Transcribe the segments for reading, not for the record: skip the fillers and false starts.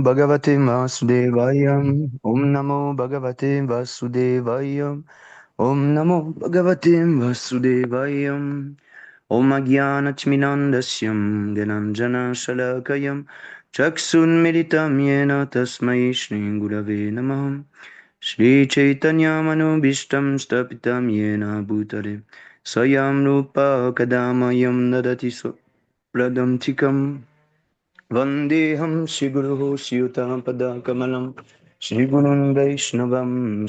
Bhagavate Vasudevaya. Om Namo Bhagavate Vasudevaya. Om Namo Bhagavate Vasudevaya. Om Agyanachminandasyam Gananjana Shalakayam Chaksun Militam Yena Tasmai Shri Gurave Namah. Shri Chaitanya Manobishtam Stapitam Yena Bhutale Swayam Rupa Kadamayam Nadati Pradam Tikam Vandeham Shri Guru Suyuta Pada Kamalam Shri Gurun Vaishnavam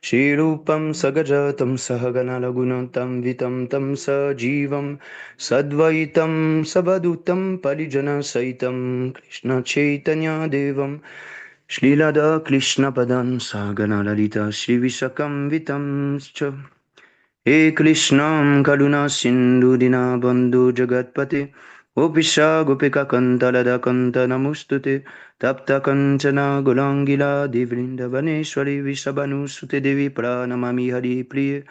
Shri Rupam Sagajatam Sahagana Lagunatam Vitam Tam Sajivam Sadvaitam Sabadutam Parijana Saitam Krishna Chaitanya Devam Shri Radha Krishna Padam Sagana Lalita Shri Vishakam Vitam He Krishnam Karuna Sindhu Dinabandhu Jagatpate Gopisha Gopika Kantalada Kantanamustute Tapta Kanchana Golangila Divrindavaneshwari Vishabhanu Sute Devi Pranamami Hari Priye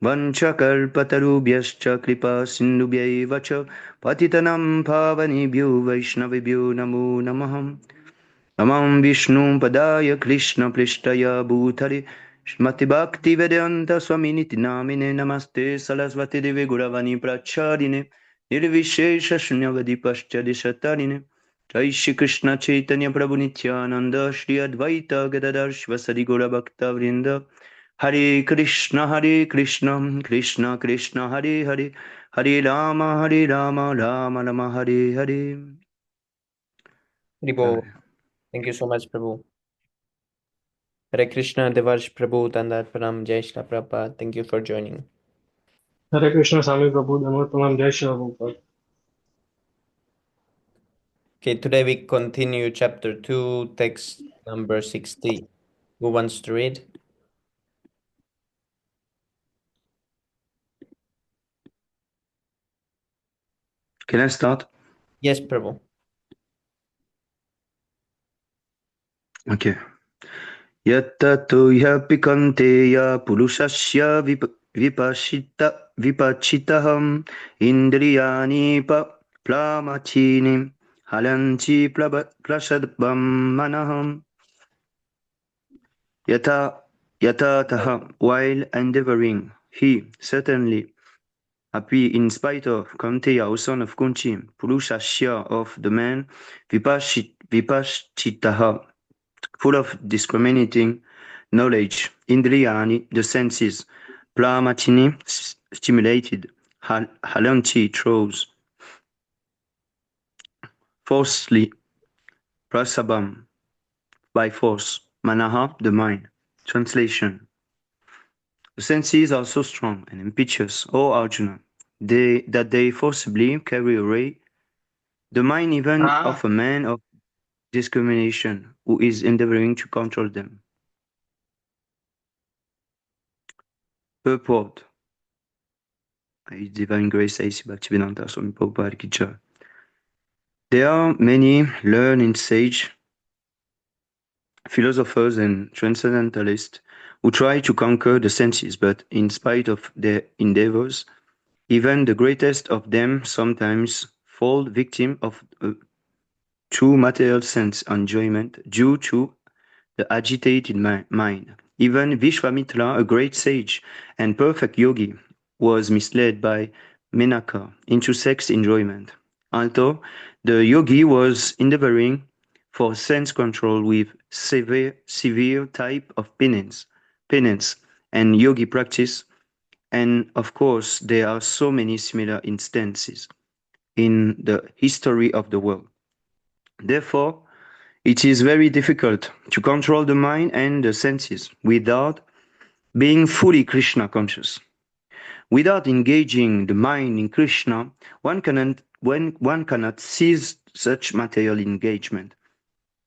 Vanchakalpatarubhyascha Kripa Sindhubhyaiva cha Patitanam Pavanibhyo Vaishnavibhyo Namo Namaham Namam Vishnu Padaya Krishna Prishtaya Bhutale Shmati Bhakti Vedanta Swaminiti Namine Namaste Sarasvati Devi Guravani Pracharine Nirvishesha Shunyavadi Paschadi Shatarine Jai Shri Krishna Chaitanya Prabhu Nityananda Shri Advaita Gadadar Shvasadi Gora Bhakta Vrinda Hare Krishna Krishna Krishna Hare Hare Hare Rama Rama Rama Hare Hare. Prabhu, thank you so much, Prabhu. Hare Krishna, Devarsh Prabhu, Dandar Pranam, Jai Shri Prabhupada. Thank you for joining. Hare Krishna, Swami Prabhu, Dhamma Jai Shri Prabhupada. Okay, today we continue chapter 2, text number 60. Who wants to read? Can I start? Yes, Prabhu. Okay. Yattato yapikanteya purushasya vipachitaham indriyani plamachini halanchi prashadbam manaham yatataha while endeavoring he certainly happy in spite of Kanteya, o son of Kunchi, Purushasya of the man, Vipashitaha, full of discriminating knowledge, Indriyani, the senses, Pramachini, stimulated, Halanchi, throws, forcefully, Prasabam, by force, Manaha, the mind. Translation. The senses are so strong and impetuous, O Arjuna, that they forcibly carry away the mind even of a man of discrimination who is endeavoring to control them. Purport. His Divine Grace A.C. Bhaktivedanta Swami Prabhupada Ki Jai. There are many learned sage philosophers and transcendentalists who try to conquer the senses, but in spite of their endeavors, even the greatest of them sometimes fall victim of true material sense enjoyment due to the agitated mind. Even Vishwamitra, a great sage and perfect yogi, was misled by Menaka into sex enjoyment. Although the yogi was endeavoring for sense control with severe type of penance and yogi practice, and of course there are so many similar instances in the history of the world. Therefore, it is very difficult to control the mind and the senses without being fully Krishna conscious. Without engaging the mind in Krishna, one cannot seize such material engagement.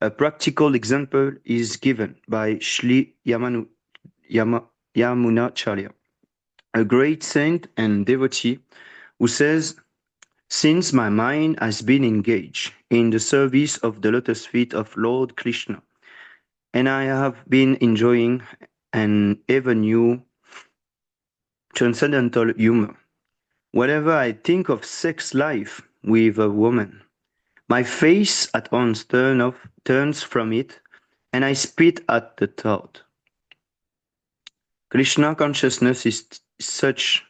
A practical example is given by Sri Yamunacharya, a great saint and devotee who says, "Since my mind has been engaged in the service of the lotus feet of Lord Krishna, and I have been enjoying an ever new transcendental humor. Whenever I think of sex life with a woman, My face at once turns from it, and I spit at the thought. Krishna consciousness is such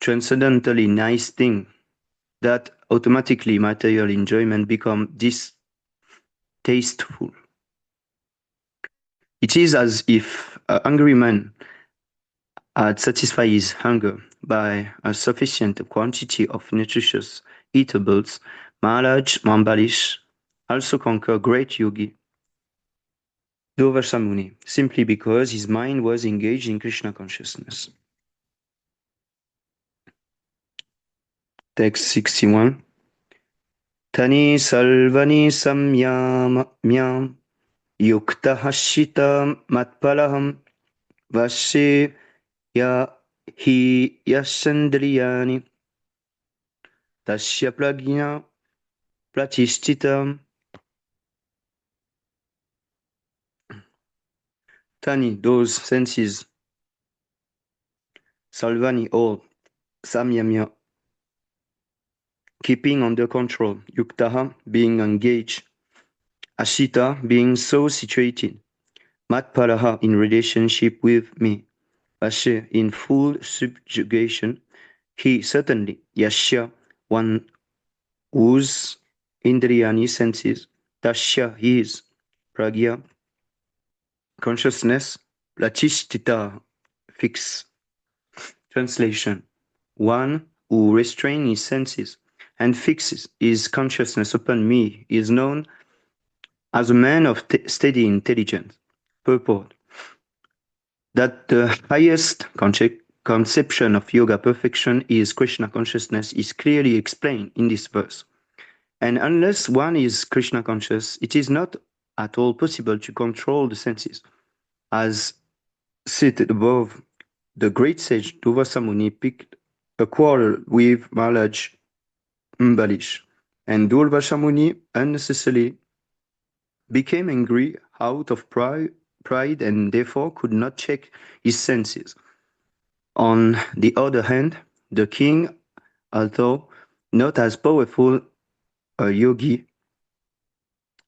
transcendently nice thing that automatically material enjoyment becomes distasteful. It is as if a hungry man had satisfied his hunger by a sufficient quantity of nutritious eatables. Maharaj Mambalish also conquered great yogi Durvasamuni simply because his mind was engaged in Krishna consciousness. Text 61. Tani salvani samyam yukta hashita matpalaham vashe ya hi yasandriyani tasya pragya pratishthitam. Tani, those senses, salvani, all, samyamya, keeping under control, yuktaha, being engaged, ashita, being so situated, matpalaha, in relationship with me, vashe, in full subjugation, he certainly, yashya, one whose indriyani senses, tasya, his, pragya, consciousness, pratishtita, fix. Translation: one who restrains his senses and fixes his consciousness upon me is known as a man of steady intelligence. Purport: that the highest conception of yoga perfection is Krishna consciousness is clearly explained in this verse. And unless one is Krishna conscious, it is not at all possible to control the senses. As cited above, the great sage Durvasamuni picked a quarrel with Maharaj Mbalish, and Durvasamuni unnecessarily became angry out of pride and therefore could not check his senses. On the other hand, the king, although not as powerful a yogi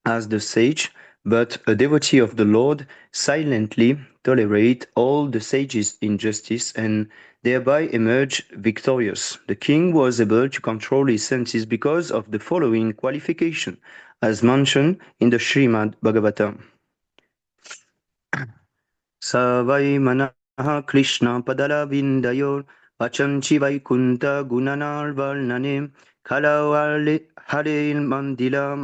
as the sage, but a devotee of the Lord, silently tolerate all the sage's injustice and thereby emerge victorious. The king was able to control his senses because of the following qualification, as mentioned in the Srimad Bhagavatam. Savai manaha Krishna padala vindayor vachanchi vaikunta gunanar varnane kalawale hare mandila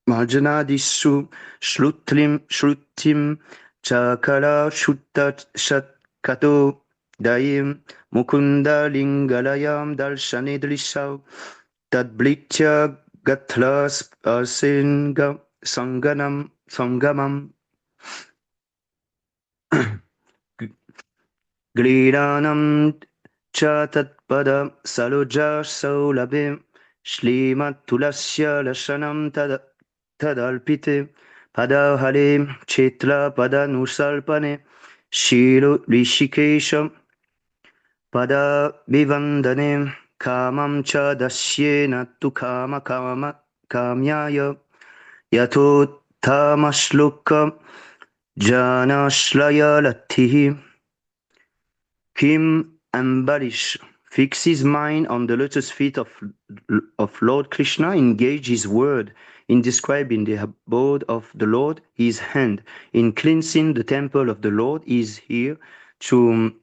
marjanadissu shrutim chakala shutta shatkato dayim mukunda lingalayam darshane drishav tadblitya gatlas asenga sangamam Glidanam cha tatpada saluja saulabhe Shlimattulasya lashanam tadalpite Padahale chetla padanusalpane Shilo rishikesham pada vivandane Kamam cha dasyena tu kama kamyaya Yato tamashlukam janashlaya lattihi. Kim Ambarish fix his mind on the lotus feet of Lord Krishna, engage his word in describing the abode of the Lord, his hand in cleansing the temple of the Lord, his ear in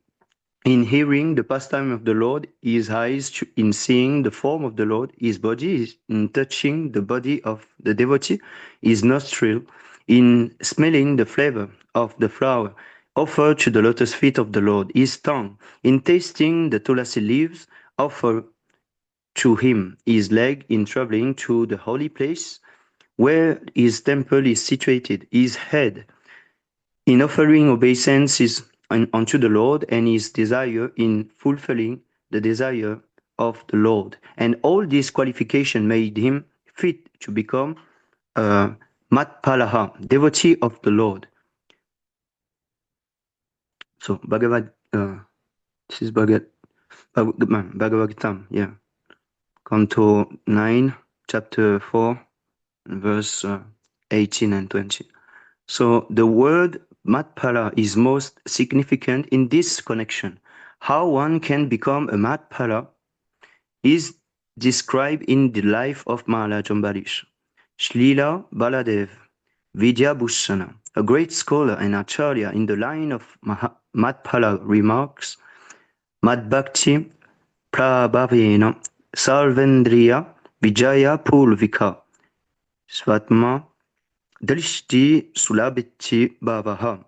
hearing the pastime of the Lord, his eyes in seeing the form of the Lord, his body in touching the body of the devotee, his nostril in smelling the flavor of the flower offered to the lotus feet of the Lord, his tongue in tasting the tulasi leaves offered to him, his leg in traveling to the holy place where his temple is situated, his head in offering obeisances unto the Lord, and his desire in fulfilling the desire of the Lord. And all these qualifications made him fit to become a Matpalaha, devotee of the Lord. So Bhagavad, this is Bhagavatam, yeah. Canto 9, chapter 4, verse 18 and 20. So the word Matpala is most significant in this connection. How one can become a Matpala is described in the life of Maharaj Ambarish. Shlila Baladev Vidyabhusana, a great scholar and acharya in the line of Matpala, remarks, Madbhakti Prabhavena Sarvendriya Vijaya Pulvika Svatma Drishti Sulabhiti Bhavaha.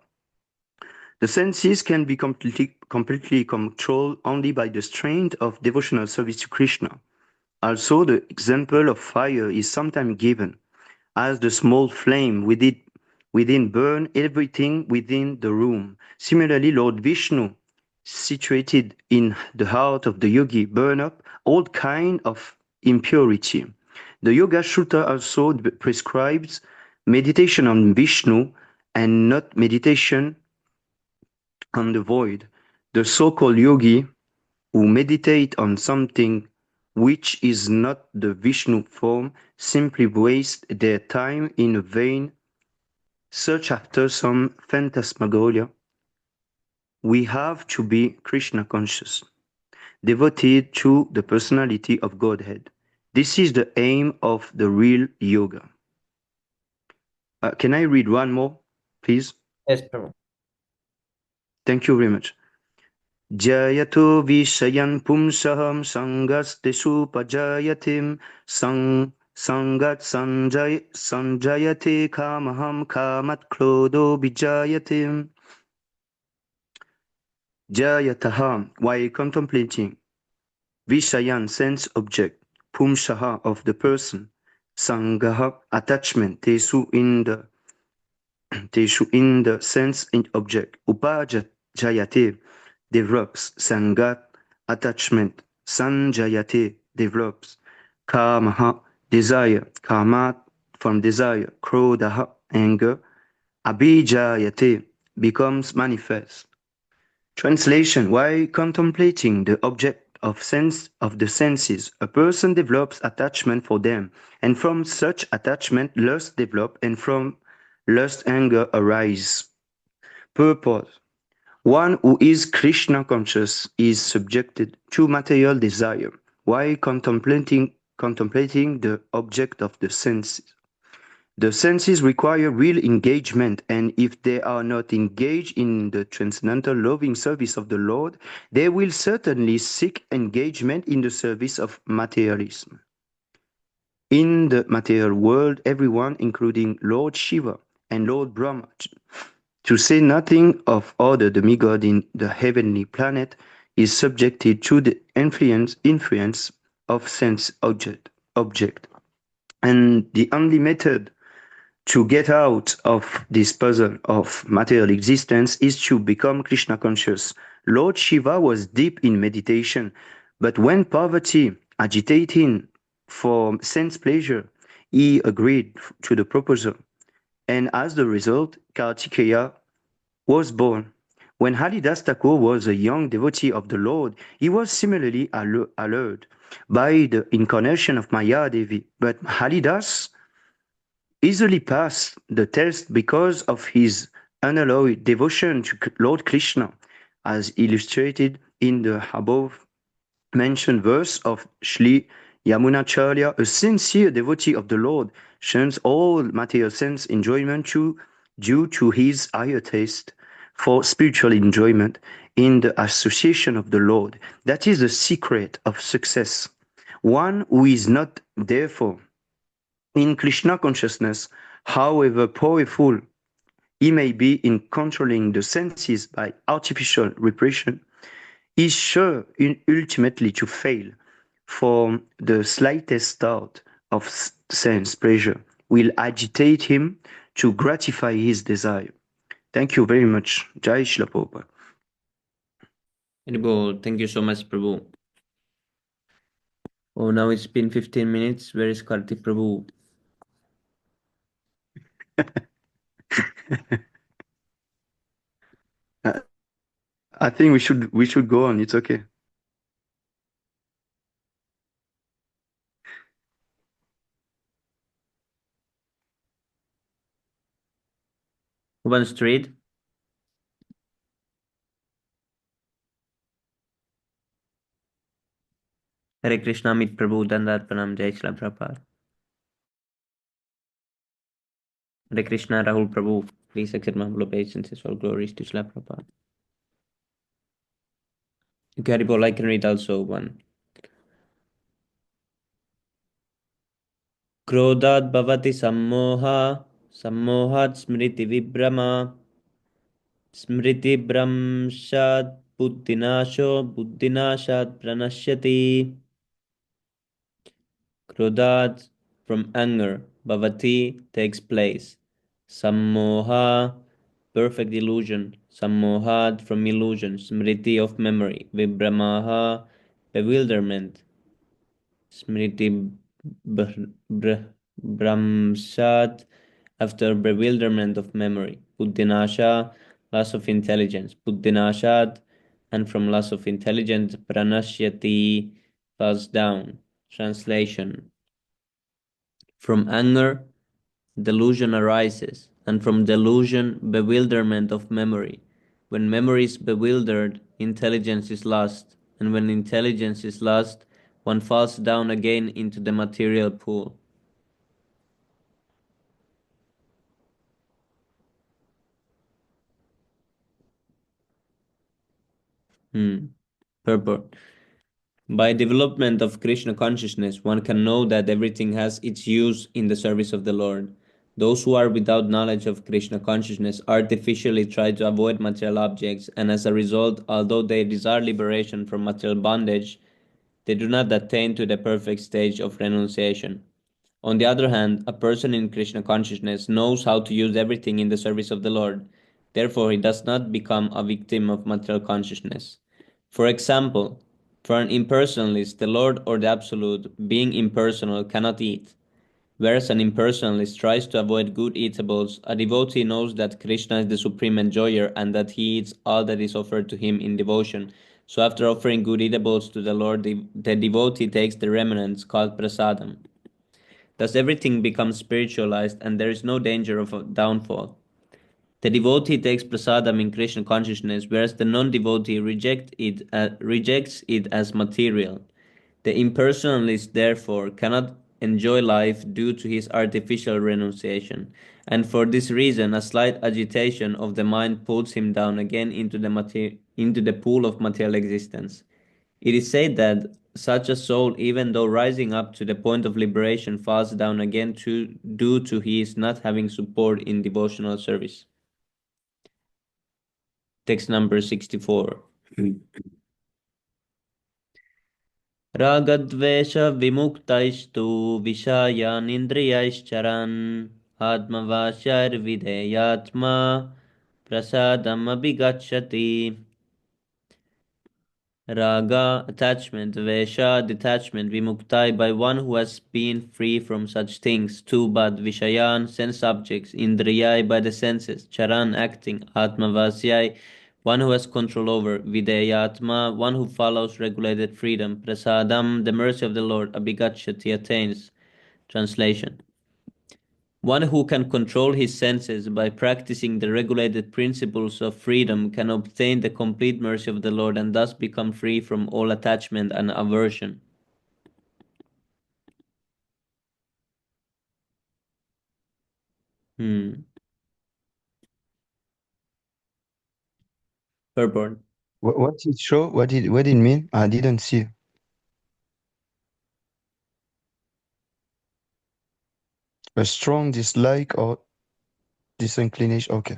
The senses can be completely controlled only by the strength of devotional service to Krishna. Also, the example of fire is sometimes given, as the small flame within burn everything within the room. Similarly, Lord Vishnu, situated in the heart of the yogi, burn up all kind of impurity. The Yoga Sutra also prescribes meditation on Vishnu and not meditation on the void. The so-called yogi who meditate on something which is not the Vishnu form simply waste their time in a vain search after some phantasmagoria. We have to be Krishna conscious, devoted to the personality of Godhead. This is the aim of the real yoga. Can I read one more, please? Yes, Prabhu. Thank you very much. Jayato vishayan pumsaham sangastesu pajayatim sangat sanjayate kamaham kamat klodo bijayatim. Jayataha, while contemplating vishayan, sense object, pumsaha, of the person, sangaha, attachment, tesu in the sense in object, upajayate, develops, sangat, attachment, sanjayate, develops, kamaha, desire, kamat, from desire, krodaha, anger, abhijayate, becomes manifest. Translation: while contemplating the object of the senses, a person develops attachment for them, and from such attachment lust develops, and from lust anger arises. Purport: one who is Krishna conscious is subjected to material desire while contemplating the object of the senses. The senses require real engagement, and if they are not engaged in the transcendental loving service of the Lord, they will certainly seek engagement in the service of materialism. In the material world, everyone, including Lord Shiva and Lord Brahma, to say nothing of other demigods in the heavenly planet, is subjected to the influence of sense object. And the only method to get out of this puzzle of material existence is to become Krishna conscious. Lord Shiva was deep in meditation, but when poverty agitated him for sense pleasure, he agreed to the proposal. And as the result, Kartikeya was born. When Haridas Thakur was a young devotee of the Lord, he was similarly allured by the incarnation of Maya Devi. But Haridas easily passed the test because of his unalloyed devotion to Lord Krishna, as illustrated in the above mentioned verse of Shri Yamunacharya. A sincere devotee of the Lord shuns all material sense enjoyment due to his higher taste for spiritual enjoyment in the association of the Lord. That is the secret of success. One who is not, therefore, in Krishna consciousness, however powerful he may be in controlling the senses by artificial repression, is sure ultimately to fail, for the slightest thought of sense pleasure will agitate him to gratify his desire. Thank you very much. Jai Shri Prabhupada. Haribol, thank you so much, Prabhu. Oh, now it's been 15 minutes. Where is Kartik Prabhu? I think we should go on. It's okay. Who wants to read? Hare Krishna, Amit Prabhu, Dandat Pranam, Jai Shri Prabhupada. Hare Krishna, Rahul Prabhu, please accept my humble obeisances. All glories to Shri Prabhupada. Okay, Haribol, I can read also one. Krodad bhavati sammoha, sammohat smriti vibrama, smriti bramshat buddhinasho, buddhinashat pranashyati. Krodad from anger, bhavati takes place. Sammoha, perfect illusion. Sammohat from illusion, smriti of memory. Vibramaha, bewilderment. Smriti Brahmsat after bewilderment of memory. Buddhinasha, loss of intelligence. Buddhinashat, and from loss of intelligence, pranashyati, falls down. Translation. From anger, delusion arises, and from delusion, bewilderment of memory. When memory is bewildered, intelligence is lost, and when intelligence is lost, one falls down again into the material pool. Purport. By development of Krishna consciousness, one can know that everything has its use in the service of the Lord. Those who are without knowledge of Krishna consciousness artificially try to avoid material objects, and as a result, although they desire liberation from material bondage, they do not attain to the perfect stage of renunciation. On the other hand, a person in Krishna consciousness knows how to use everything in the service of the Lord. Therefore, he does not become a victim of material consciousness. For example, for an impersonalist, the Lord or the Absolute, being impersonal, cannot eat. Whereas an impersonalist tries to avoid good eatables, a devotee knows that Krishna is the supreme enjoyer and that he eats all that is offered to him in devotion. So after offering good eatables to the Lord, the devotee takes the remnants called prasadam. Thus everything becomes spiritualized and there is no danger of a downfall. The devotee takes prasadam in Krishna consciousness, whereas the non-devotee rejects it as material. The impersonalist, therefore, cannot enjoy life due to his artificial renunciation, and for this reason, a slight agitation of the mind pulls him down again into the pool of material existence. It is said that such a soul, even though rising up to the point of liberation, falls down again due to his not having support in devotional service. Text number 64. रागद्वेषविमुक्तैस्तु विषयानिन्द्रियैश्चरन् आत्मवास्यैर्विधेयात्मा प्रसादमभिगच्छति. Raga, attachment, Vesha, detachment, Vimuktai, by one who has been free from such things. Two, but Vishayan, sense objects, Indriyai, by the senses, Charan, acting, Atmavasyai, one who has control over, Videyatma, one who follows regulated freedom, Prasadam, the mercy of the Lord, Abhigachati, attains. Translation. One who can control his senses by practicing the regulated principles of freedom can obtain the complete mercy of the Lord and thus become free from all attachment and aversion. Purport. What did it show? What did it mean? I didn't see. A strong dislike or disinclination. Okay.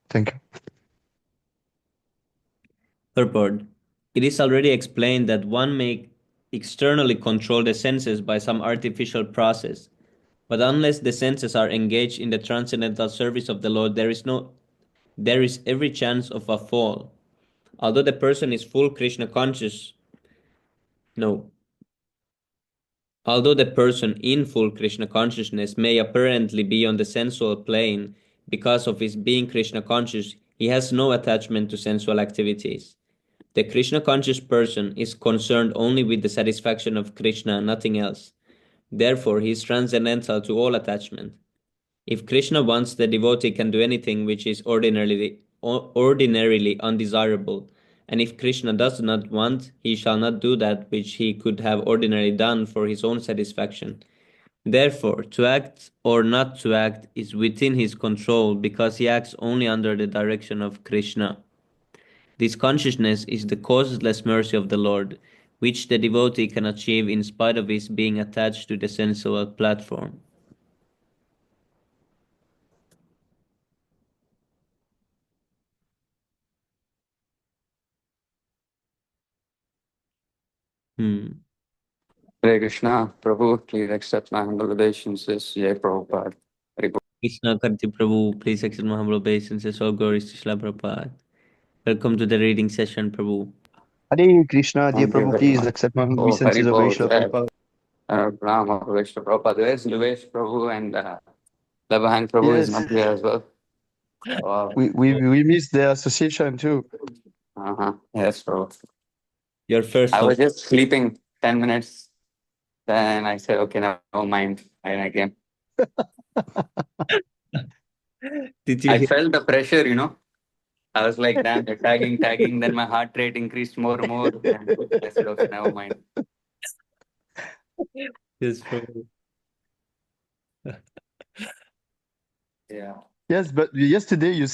Thank you. Purport. It is already explained that one may externally control the senses by some artificial process, but unless the senses are engaged in the transcendental service of the Lord, there is every chance of a fall. Although the person is full Krishna conscious, no. Although the person in full Krishna consciousness may apparently be on the sensual plane, because of his being Krishna conscious, he has no attachment to sensual activities. The Krishna conscious person is concerned only with the satisfaction of Krishna and nothing else. Therefore, he is transcendental to all attachment. If Krishna wants, the devotee can do anything which is ordinarily undesirable. And if Krishna does not want, he shall not do that which he could have ordinarily done for his own satisfaction. Therefore, to act or not to act is within his control because he acts only under the direction of Krishna. This consciousness is the causeless mercy of the Lord, which the devotee can achieve in spite of his being attached to the sensual platform. Hmm. Hare Krishna, Prabhu, please accept my humble obeisances. Jai Prabhupada. Hare Bol. Krishna Karti Prabhu, please accept my humble obeisances. All glories to Srila Prabhupada. Welcome to the reading session, Prabhu. Hare Krishna, dear Thank you Prabhu, very please much. accept my Oh, Hari obeisances of Bol. Vaishnava Prabhupada. Brahma, Vaishnav Prabhupada. Where's Luvesh Prabhu and Labahang Prabhu is Yes, not here as well. Wow. we missed the association too. Uh-huh. Yes, Prabhu. Your first I home. was just sleeping 10 minutes. Then I said, okay, never mind. And I came. Did you I hear? felt the pressure, I was like, damn, they're tagging. Then my heart rate increased more and more. And I said, okay, never mind. Yes, Prabhu. Yeah. Yes, but yesterday you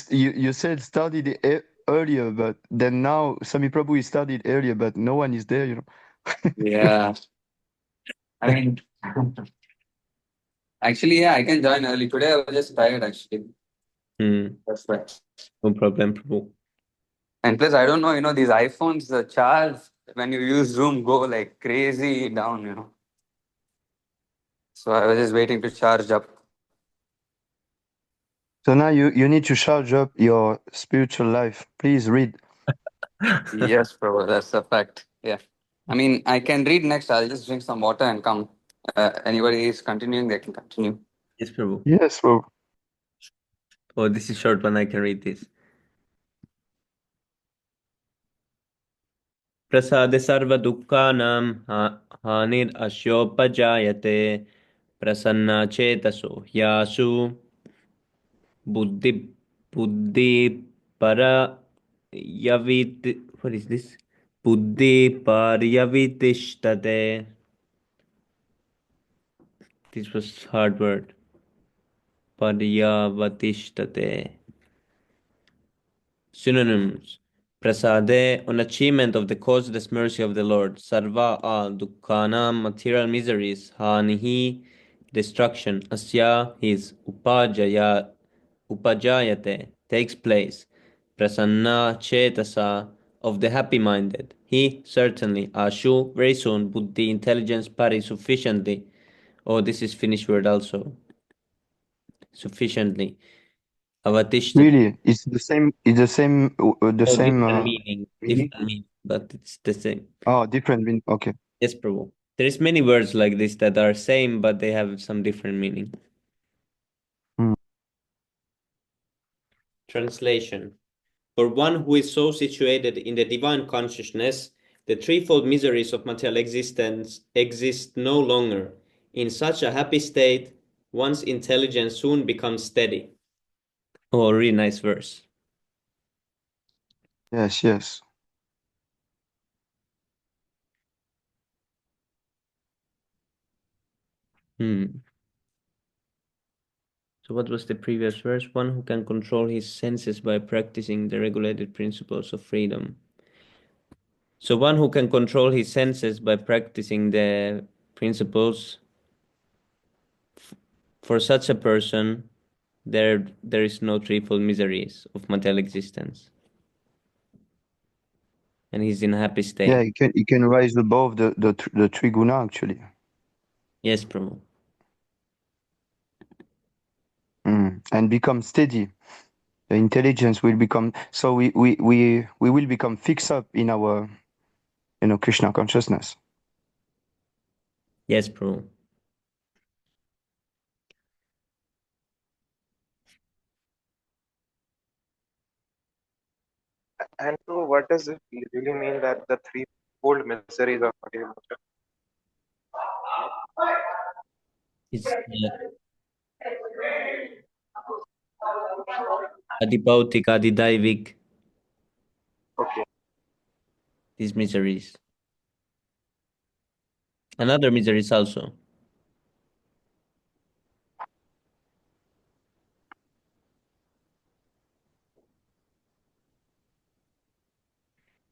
said started earlier, but then now Sami Prabhu is started earlier, but no one is there. Yeah. I mean, actually, yeah, I can join early. Today I was just tired, actually. That's right. No problem, Prabhu. And plus, I don't know, these iPhones, the charge when you use Zoom go like crazy down. So I was just waiting to charge up. So now you need to charge up your spiritual life. Please read. Yes, bro, that's a fact. Yeah. I mean, I can read next. I'll just drink some water and come. Anybody is continuing, they can continue. Yes, Prabhu. Yes, Prabhu. Oh, this is short one. I can read this. प्रसादे सर्वदुःखानां हानिरस्योपजायते प्रसन्नचेतसो यासु बुद्धि बुद्धिपर्यवित् what is this? बुद्धिपर्यवितिष्ठते. This was hard word. Paryavatiष्ठते. Synonyms: Prasade, an achievement of the causeless mercy of the Lord. Sarva, all. Dukkhanam, material miseries. Hanihi, destruction. Asya, his. Upajayate, takes place. Prasanna, chetasa, of the happy-minded. He, certainly. Ashu, very soon. Buddhi, intelligence. Pari, sufficiently. Oh, this is Finnish word also. Sufficiently. Avatishtat. Really, it's the same. It's the same. The Oh, same different meaning. meaning. Different meaning, but it's the same. Oh, different meaning. Okay. Yes, Prabhu. There is many words like this that are same, but they have some different meaning. Hmm. Translation. For one who is so situated in the divine consciousness, the threefold miseries of material existence exist no longer. In such a happy state, one's intelligence soon becomes steady. Oh, really nice verse. Yes, yes. So what was the previous verse? One who can control his senses by practicing the regulated principles of freedom. So one who can control his senses by practicing the principles, for such a person, there is no threefold miseries of material existence. And he's in a happy state. Yeah, you can rise above the triguna actually. Yes, Prabhu. And become steady. The intelligence will become so we will become fixed up in our Krishna consciousness. Yes, Prabhu. And so, what does it really mean that the threefold miseries of material nature? It's Adipautik, Adidaivik, Okay. these miseries. And other miseries also.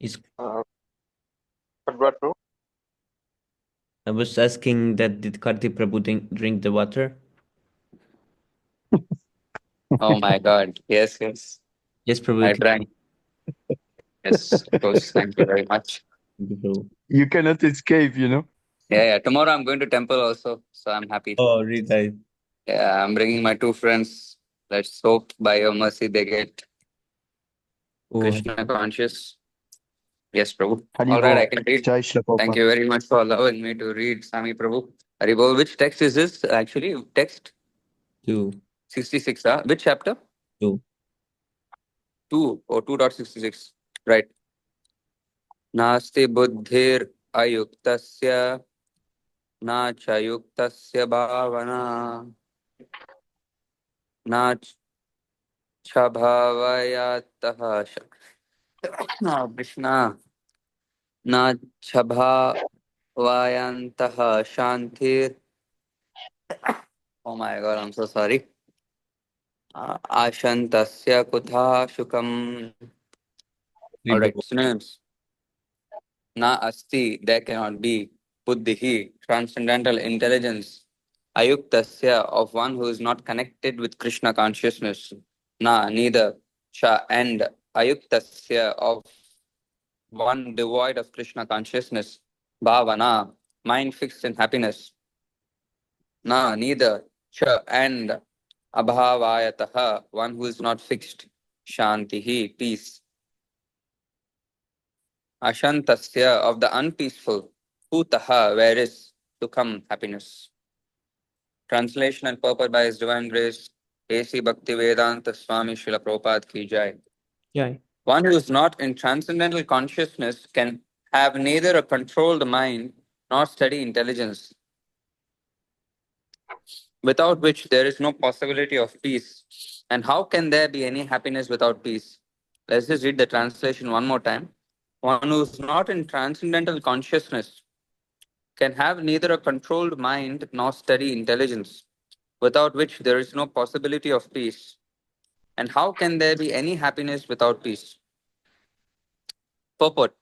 Is But bro, I was asking that did Karti Prabhu drink the water? Oh my God. Yes, yes. Yes, Prabhu. I drank. Yes, of course. Thank you very much. Thank you, Prabhu. You cannot escape, you know. Yeah, yeah. Tomorrow I'm going to temple also, so I'm happy. Oh, really? Yeah, I'm bringing my two friends. Let's hope by your mercy they get Oh, Krishna conscious. Yes, Prabhu. All right, I Haribol. can read. Jai Shri Thank Prabhupada. you very much for allowing me to read, Sami Prabhu. Haribol, which text is this actually? Text two, 66, huh? Which chapter? two. 2 or 2.66. Right. Nasti buddhir ayuktasya na chayuktasya bhavana na chabhavayatah no, Krishna na chabhavayantah shantir. Oh my God, I'm so sorry. Ashantasya kutha shukam. Three, All right, Prabhu. synonyms. Na asti, there cannot be. Buddhihi, transcendental intelligence. Ayuktasya, of one who is not connected with Krishna consciousness. Na, neither. Cha, and ayuktasya, of one devoid of Krishna consciousness. Bhavana, mind fixed in happiness. Na, neither. Cha, and abhavayataha, one who is not fixed. Shantihi, peace. Ashantasya, of the unpeaceful. Putaha, where is to come happiness. Translation and purport by His Divine Grace, A.C. Bhaktivedanta Swami Srila Prabhupada Ki Jai. Yeah. One who is not in transcendental consciousness can have neither a controlled mind nor steady intelligence, without which there is no possibility of peace. And how can there be any happiness without peace? Let's just read the translation one more time. One who is not in transcendental consciousness can have neither a controlled mind nor steady intelligence, without which there is no possibility of peace. And how can there be any happiness without peace? Purport.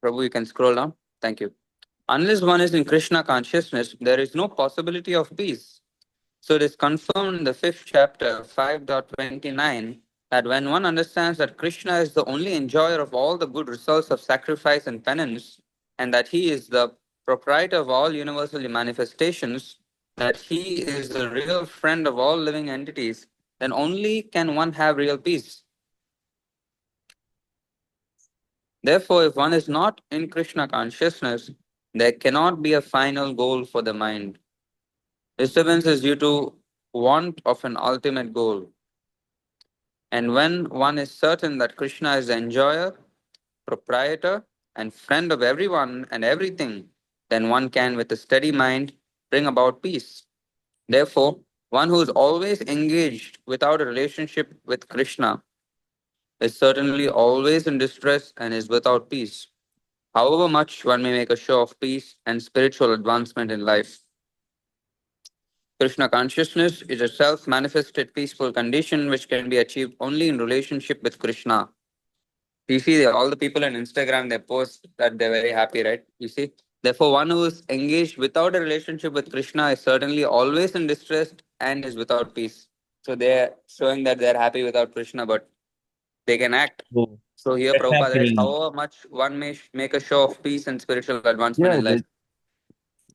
Prabhu, you can scroll down. Thank you. Unless one is in Krishna consciousness, there is no possibility of peace. So it is confirmed in the fifth chapter, 5.29, that when one understands that Krishna is the only enjoyer of all the good results of sacrifice and penance, and that he is the proprietor of all universal manifestations, that he is the real friend of all living entities, then only can one have real peace. Therefore, if one is not in Krishna consciousness, there cannot be a final goal for the mind. Disturbance is due to want of an ultimate goal. And when one is certain that Krishna is the enjoyer, proprietor, and friend of everyone and everything, then one can, with a steady mind, bring about peace. Therefore, one who is always engaged without a relationship with Krishna is certainly always in distress and is without peace. However much one may make a show of peace and spiritual advancement in life. Krishna consciousness is a self manifested peaceful condition which can be achieved only in relationship with Krishna. You see, all the people on Instagram, they post that they're very happy, right? You see? Therefore, one who is engaged without a relationship with Krishna is certainly always in distress and is without peace. So they're showing that they're happy without Krishna, but they can act. Oh, So here that's Prabhupada writes, happening. however much one may make a show of peace and spiritual advancement Yeah, in life.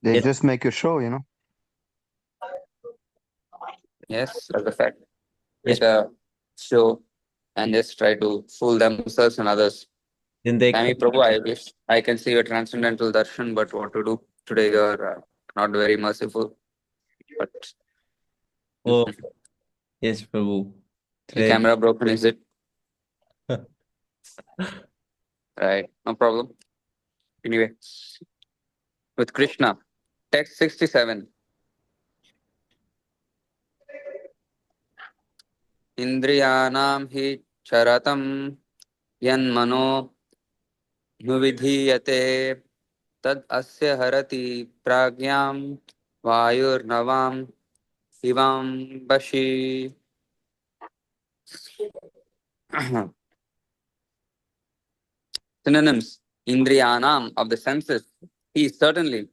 they Yes. just make a show, you know. Yes, that's a fact. Yes. Make a show and just try to fool themselves and others. Then they Sami come. Prabhu, I wish I can see your transcendental darshan, but what to do? Today you're not very merciful. But Oh, yes, Prabhu. your Today. camera broken, is it? Right, no problem. Anyway, with Krishna, text 67. इन्द्रियाणां हि चरतं यन्मनो नुविधीयते तद् अस्य हरति प्राज्ञां वायुर्नवां इवां वशी. Synonyms: Indriyanam, of the senses, he certainly,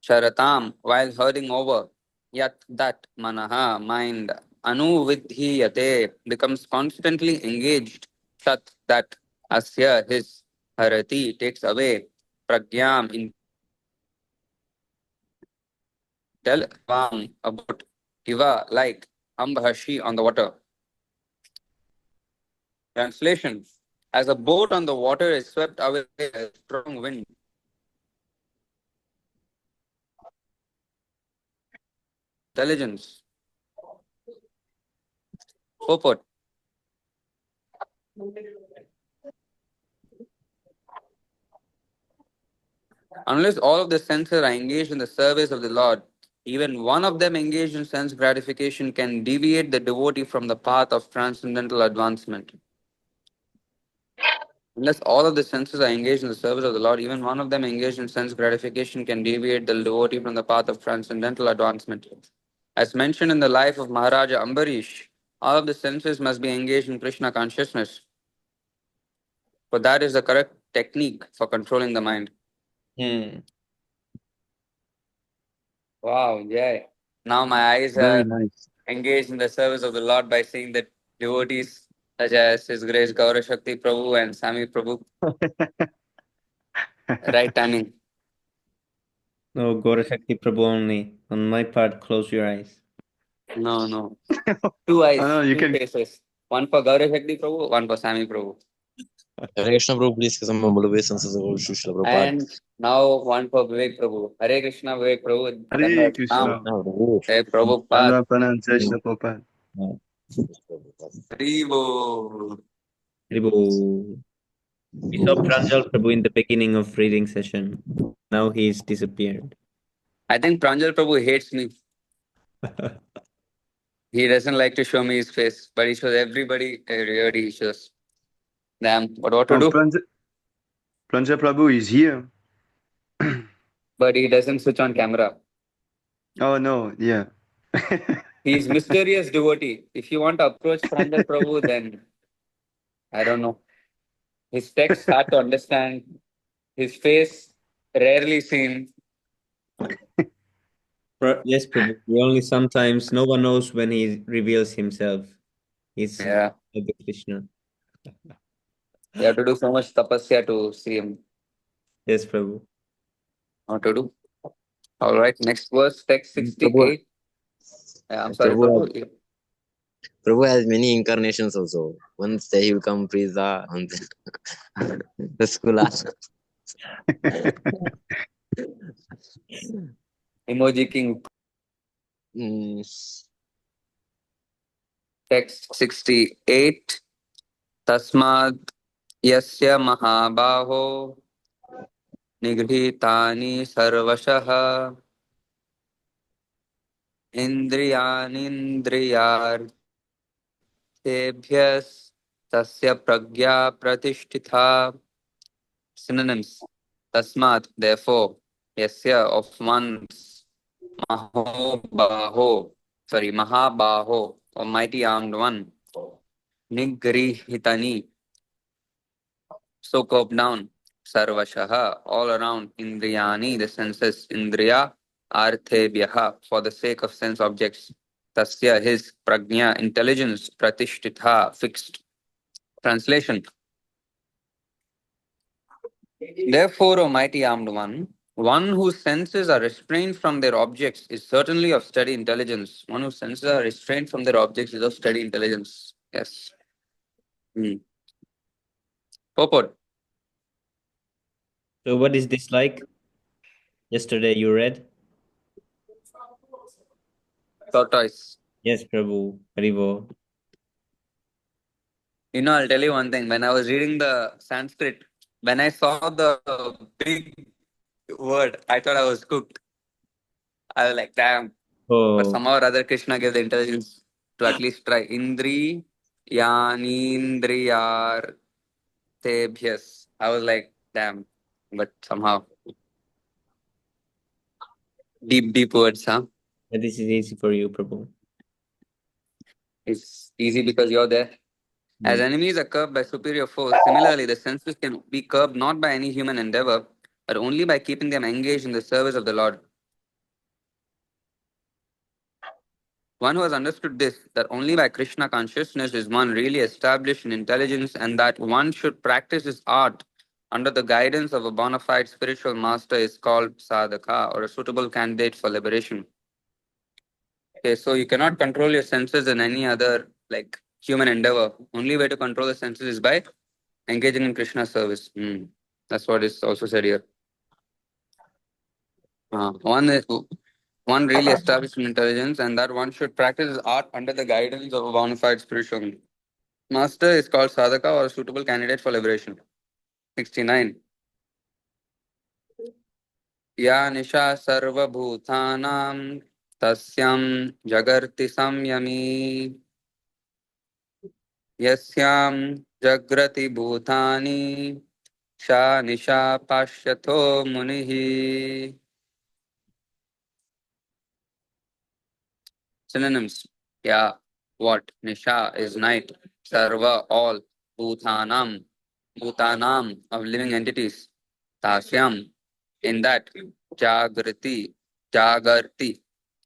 Charatam, while herding over, yat that manaha, mind, anuvidhiyate, becomes constantly engaged, sat, that, asya, his, harati, takes away, pragyam, intel, vam, about, iva, like, ambhashi, on the water. Translation: as a boat on the water is swept away by a strong wind, intelligence. Purport: unless all of the senses are engaged in the service of the Lord, even one of them engaged in sense gratification can deviate the devotee from the path of transcendental advancement. Unless all of the senses are engaged in the service of the Lord, even one of them engaged in sense gratification can deviate the devotee from the path of transcendental advancement. As mentioned in the life of Maharaja Ambarish, all of the senses must be engaged in Krishna consciousness, for that is the correct technique for controlling the mind. Wow, yeah. Now my eyes Very are nice. engaged in the service of the Lord by seeing the devotees such as His Grace Gaura Shakti Prabhu and Sami Prabhu. Right timing. No, Gorashakti Prabhu only. On my part, close your eyes. No. Two eyes, no, you two can. faces. One for Gaura Shakti Prabhu, one for Sami Prabhu. Hare Krishna Prabhu, please give some humble obeisances of Srila Prabhupada. And now one for Vivek Prabhu. Hare Krishna Vivek Prabhu. Hare Dandavat Krishna. Pranam. Krishna Prabhu. Hey Prabhupada. Pranam, pranam, Jai Shri Prabhupada. Haribo. Haribo. We saw Pranjal Prabhu in the beginning of reading session. Now he's disappeared. I think Pranjal Prabhu hates me. He doesn't like to show me his face, but he shows everybody, everybody he shows. Damn, but what to Oh, do? Pranjal Prabhu is here. But he doesn't switch on camera. Oh, no, yeah. He's mysterious devotee. If you want to approach Pranjal Prabhu, then I don't know. His text hard to understand. His face rarely seen. Yes, Prabhu. We only sometimes, no one knows when he reveals himself. He's Yeah, the Krishna. you have to do so much tapasya to see him. Yes, Prabhu. What to do? All right, next verse, text Prabhu, 68. Yeah, I'm sorry, Prabhu. Prabhu has many incarnations also. Once he will come Prisa, once Rasgula. Emoji King, text 68. Tasmad yasya mahabaho निगृहीतानि सर्वशः इन्द्रियाणीन्द्रियार्थेभ्यस्तस्य प्रज्ञा प्रतिष्ठिता. Synonyms: Tasmat, therefore, yasya, of one's, Mahabaho, or mighty armed one, Nigrihitani, so curved down, Sarvashaha, all around, Indriyani, the senses, Indriya, Arthebhyaha, for the sake of sense objects, Tasya, his, Prajna, intelligence, Pratishtitha, fixed. Translation: therefore, O mighty armed one whose senses are restrained from their objects is certainly of steady intelligence. One whose senses are restrained from their objects is of steady intelligence. Yes. Purport: So what is this like? Yesterday you read? tortoise. Yes, Prabhu. Haribo. I'll tell you one thing. When I was reading the Sanskrit, when I saw the big word, I thought I was cooked. I was like, damn. But Oh, somehow or other, Krishna gave the intelligence. to at least try. Indri yanindriyar tebhyas. I was like, damn, but somehow deep words, huh? But this is easy for you, Prabhu. It's easy because you're there. As enemies are curbed by superior force, similarly, the senses can be curbed not by any human endeavor, but only by keeping them engaged in the service of the Lord. One who has understood this, that only by Krishna consciousness is one really established in intelligence, and that one should practice his art under the guidance of a bona fide spiritual master, is called sadhaka, or a suitable candidate for liberation. Okay, so you cannot control your senses in any other like human endeavor. Only way to control the senses is by engaging in Krishna service. That's what is also said here. One really established in intelligence, and that one should practice his art under the guidance of a bona fide spiritual master, is called sadhaka, or a suitable candidate for liberation. 69. Ya nisha sarva bhutanam tasyam jagarti samyami yasyam jagrati bhutani sha nisha pashyatho munihi. Synonyms. Ya, what? Nisha is night. Sarva, all. Bhutanam, Bhutanam, of living entities. Tasyam, in that. Jagrati, Jagarti,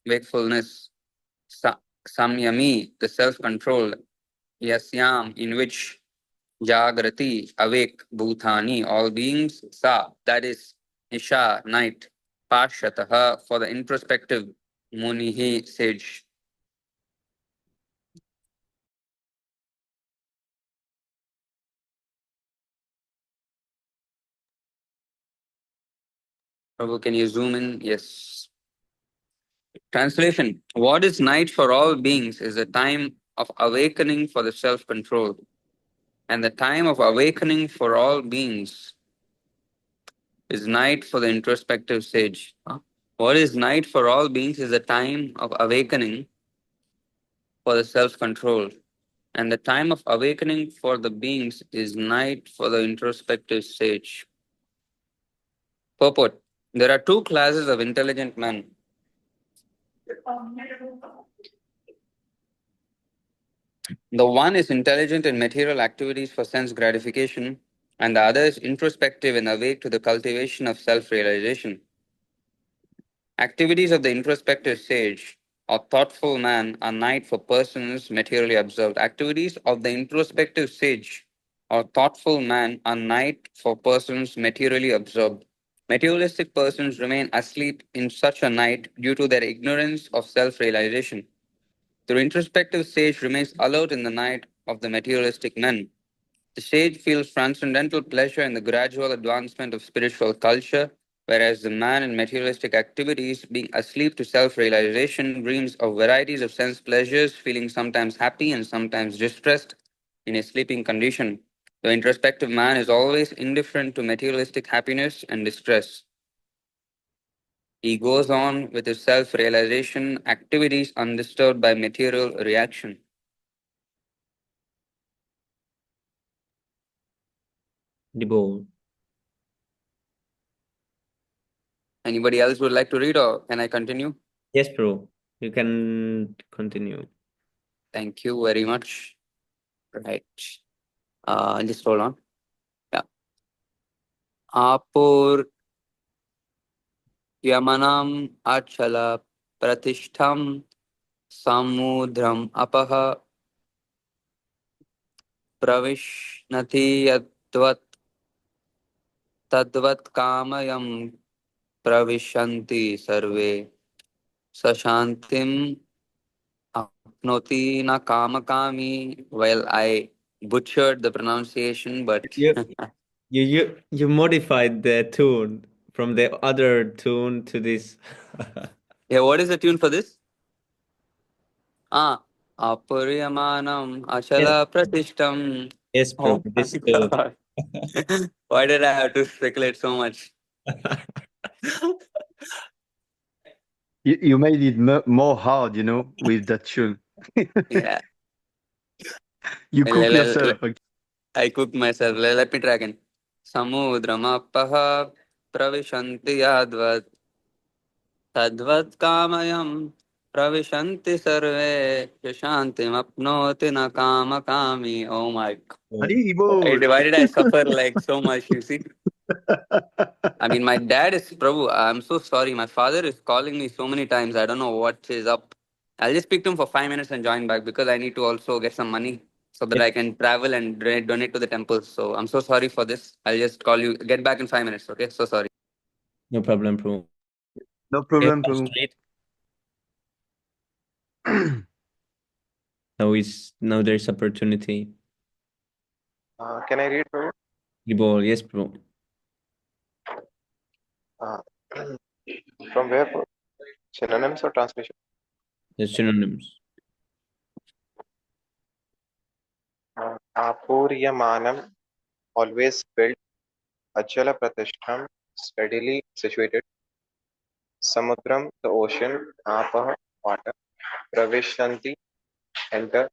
wakefulness. Samyami, the self-control. Yasyam, in which. Jagrati, awake. Bhutani, all beings. Sa, that is. Nisha, night. Pashyataha, for the introspective. Munihi, sage. Prabhu, can you zoom in? Yes. Translation. What is night for all beings is a time of awakening for the self-control. And the time of awakening for all beings is night for the introspective sage. What is night for all beings is a time of awakening for the self-control. And the time of awakening for the beings is night for the introspective sage. Purport. There are two classes of intelligent men. The one is intelligent in material activities for sense gratification, and the other is introspective and awake to the cultivation of self-realization. Activities of the introspective sage or thoughtful man are night for persons materially observed. Activities of the introspective sage or thoughtful man are night for persons materially observed. Materialistic persons remain asleep in such a night due to their ignorance of self-realization. The introspective sage remains alert in the night of the materialistic men. The sage feels transcendental pleasure in the gradual advancement of spiritual culture, whereas the man in materialistic activities, being asleep to self realization, dreams of varieties of sense pleasures, feeling sometimes happy and sometimes distressed in a sleeping condition. The introspective man is always indifferent to materialistic happiness and distress. He goes on with his self realization activities undisturbed by material reaction. Debo. Anybody else would like to read, or can I continue? Yes, Prabhu. You can continue. Thank you very much. Right. Just hold on. Yeah. Apur yamanam achala pratishtham samudram apaha pravishnati yadvat tadvat kamayam pravishanti sarve sashantim apnoti na kamakami. Well, I butchered the pronunciation, but You modified the tune from the other tune to this. yeah, what is the tune for this? Apuryamanam achala pratishtam. Yes, Oh Prabhu. my This tune. God. Why did I have to speculate so much? You made it more hard, with that tune. Yeah. You cook L- l- yourself. l- Okay. I cook myself. Let me try again. Samudramapah pravishanti yadvat तद्वत् कामयम् प्रविशन्ति सर्वे शान्तिमप्नोति न कामकामी. Oh my God. Haribol. Why did I suffer like so much? You see, I mean, my dad is Prabhu. I'm so sorry. My father is calling me so many times. I don't know what is up. I'll just speak to him for 5 minutes and join back because I need to also get some money so that Yep. I can travel and donate to the temples. So I'm so sorry for this. I'll just call you. Get back in 5 minutes. Okay. So sorry. No problem, Prabhu. No Okay, problem, Prabhu. straight. Now there's opportunity. Can I read, Prabhu? Gibol, yes, Prabhu. Uh, from where, Prabhu? Synonyms or translation? The synonyms. Apuryamanam, always built. Achala pratishtham, steadily situated. Samudram, the ocean. Apah, water. Pravishanti, enter.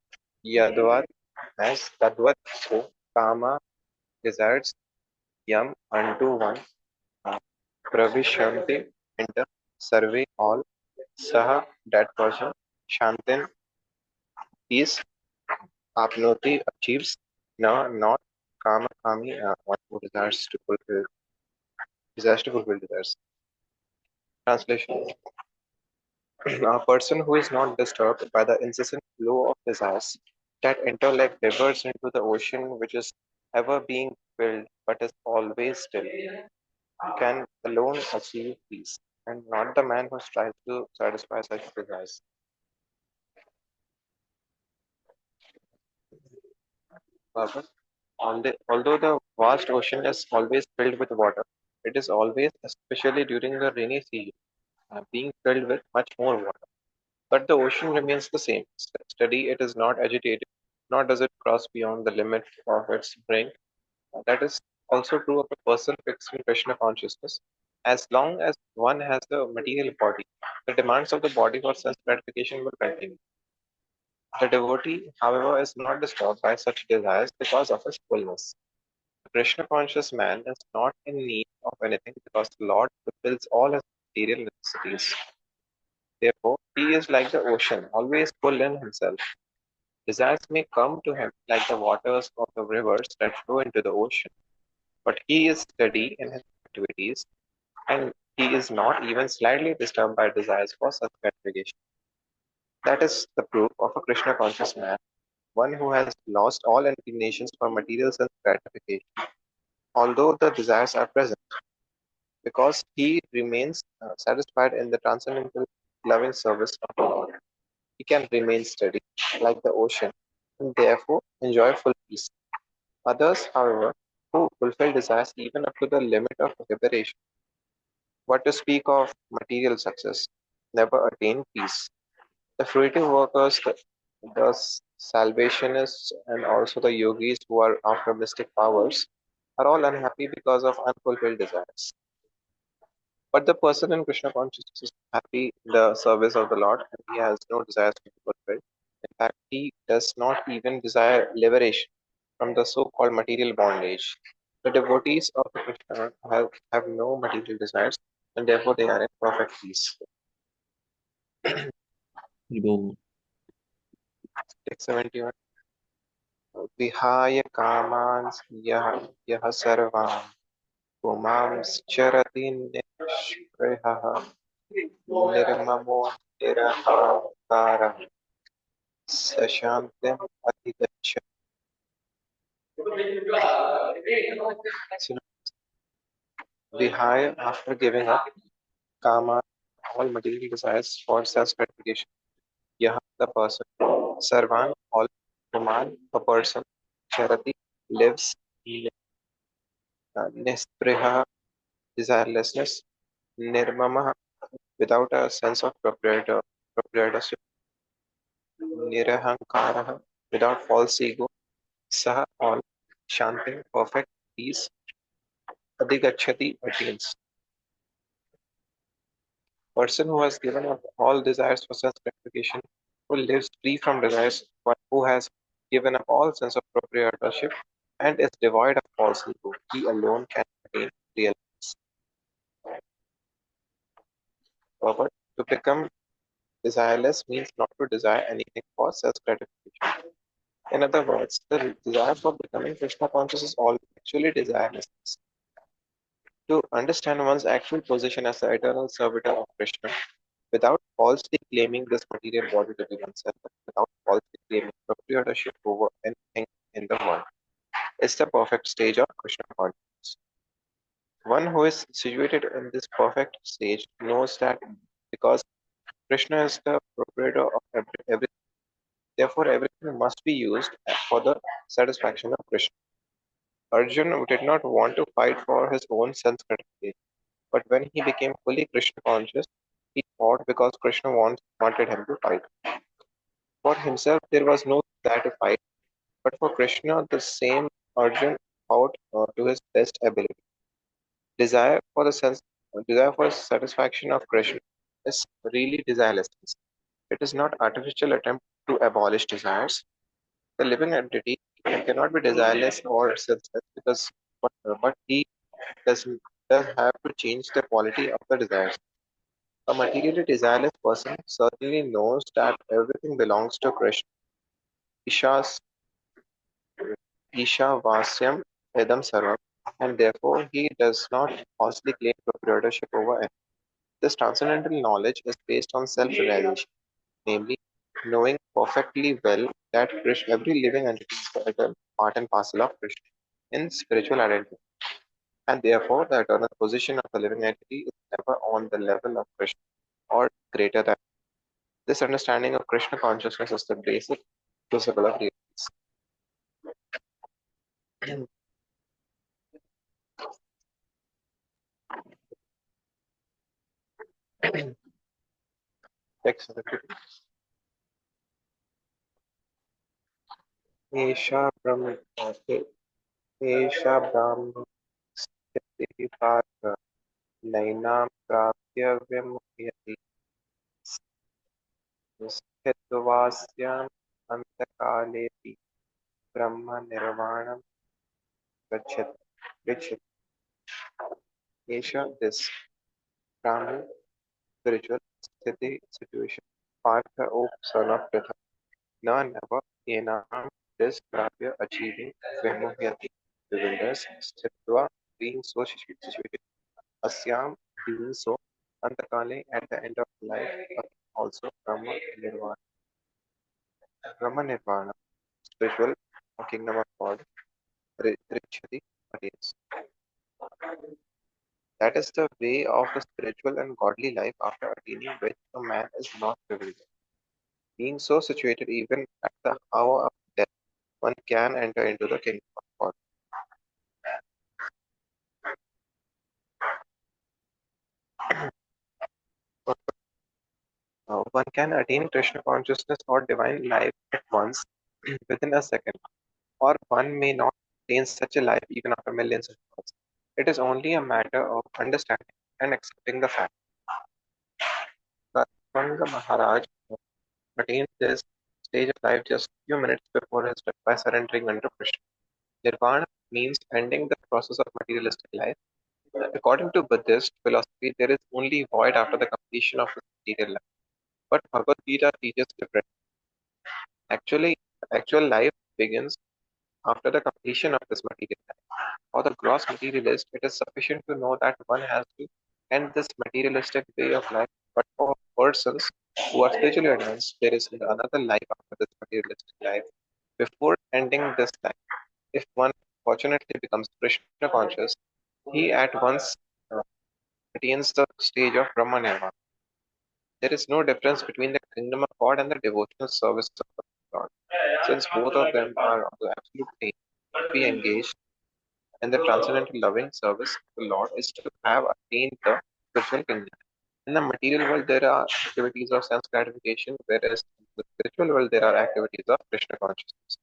Yadvat, as Tadvat, so. Kama, desires. Yam, unto one. Uh, Pravishanti, enter. Survey, all. Saha, that person. Shantin, peace. Apnoti, achieves. Na, not. Kama, kami, one who desires to fulfill desires. Translation. A person who is not disturbed by the incessant flow of desires that enter like rivers into the ocean, which is ever being filled but is always still, can alone achieve peace, and not the man who strives to satisfy such desires. Baba, although the vast ocean is always filled with water, it is always, especially during the rainy season, being filled with much more water. But the ocean remains the same. Steady, it is not agitated, nor does it cross beyond the limit of its brink. That is also true of a person fixed in Krishna consciousness. As long as one has a material body, the demands of the body for sense gratification will continue. The devotee, however, is not disturbed by such desires because of his fullness. The Krishna conscious man is not in need of anything because the Lord fulfills all his material necessities. Therefore, he is like the ocean, always full in himself. Desires may come to him like the waters of the rivers that flow into the ocean, but he is steady in his activities and he is not even slightly disturbed by desires for such gratification. That is the proof of a Krishna conscious man, one who has lost all inclinations for material sense gratification, although the desires are present, because he remains satisfied in the transcendental loving service of the Lord. He can remain steady like the ocean and therefore enjoy full peace. Others, however, who fulfill desires even up to the limit of liberation, what to speak of material success, never attain peace. The fruitive workers, the salvationists, and also the yogis who are after mystic powers are all unhappy because of unfulfilled desires. But the person in Krishna consciousness is happy in the service of the Lord and he has no desires to be fulfilled. In fact, he does not even desire liberation from the so called material bondage. The devotees of Krishna have no material desires and therefore they are in perfect peace. Gibol. Text 71. Vihaya kaman yah sarvam पुमांश्चरति निःस्पृहः निर्ममो निरहङ्कारः स शान्तिम् अधिगच्छति. So, Vihaya, after giving up kama, all material desires for self gratification, Yah, the person, Sarvan, all, Puman, a person, Charati, lives, Nispriha, desirelessness, Nirmama, without a sense of proprietorship, Nirahankara, without false ego, Saha, all, Shanti, perfect peace, Adigachati, attains. Person who has given up all desires for self gratification who lives free from desires, one who has given up all sense of proprietorship and is devoid of false ego. He alone can attain real peace. Robert, to become desireless means not to desire anything for self gratification. In other words, the desire for becoming Krishna conscious is all actually desirelessness. To understand one's actual position as the eternal servitor of Krishna, without falsely claiming this material body to be oneself, without falsely claiming proprietorship over anything in the world, is the perfect stage of Krishna consciousness. One who is situated in this perfect stage knows that because Krishna is the proprietor of everything, therefore everything must be used for the satisfaction of Krishna. Arjuna did not want to fight for his own sense gratification, but when he became fully Krishna conscious, he fought because Krishna wanted him to fight. For himself, there was no desire to fight, but for Krishna, the same Arjuna fought to his best ability. Desire for the sense, desire for satisfaction of Krishna is really desirelessness. It is not artificial attempt to abolish desires. The living entity cannot be desireless or senseless but he does, does have to change the quality of the desires. A materially desireless person certainly knows that everything belongs to Krishna. Isha's Vasyam Edam Sarvam, and therefore he does not falsely claim proprietorship over it. This transcendental knowledge is based on self-realization, namely, knowing perfectly well that every living entity is the eternal part and parcel of Krishna in spiritual identity, and therefore the eternal position of the living entity is never on the level of Krishna or greater than. This understanding of Krishna consciousness is the basic principle of reality. Text Esha Brahma Esha Brahma Sthiti Bharata Nainam Prapya Vimuhyati Sthitvasyam Antakalepi Brahma Nirvanam Gacchati. Esha, this Brahman spiritual situation. Partha, O son of Pritha, na never enam this Prapya achieving Vimuhyati bewilders Sthitva being so situated. Asyam being so Antakale at the end of life also Brahma Nirvana, spiritual kingdom of God, Richati attains. That is the way of the spiritual and godly life after attaining which a man is not privileged. Being so situated even at the hour of death, one can enter into the kingdom of God. One can attain Krishna consciousness or divine life at once within a second, or one may not attain such a life even after millions of years. It is only a matter of understanding and accepting the fact. Ganga Maharaj attained this stage of life just a few minutes before his death by surrendering unto Krishna. Nirvana means ending the process of materialistic life. According to Buddhist philosophy, there is only void after the completion of the material life. But Bhagavad Gita teaches different. Actually, actual life begins after the completion of this material life. For the gross materialist, it is sufficient to know that one has to end this materialistic way of life. But for persons who are spiritually advanced, there is another life after this materialistic life. Before ending this life, if one fortunately becomes Krishna conscious, he at once uh, attains the stage of Brahma Nirvana. There is no difference between the kingdom of God and the devotional service of God, since both of them are of the absolute aim. To be engaged in the transcendental loving service of the Lord is to have attained the spiritual kingdom. In the material world, there are activities of sense gratification, whereas in the spiritual world, there are activities of Krishna consciousness.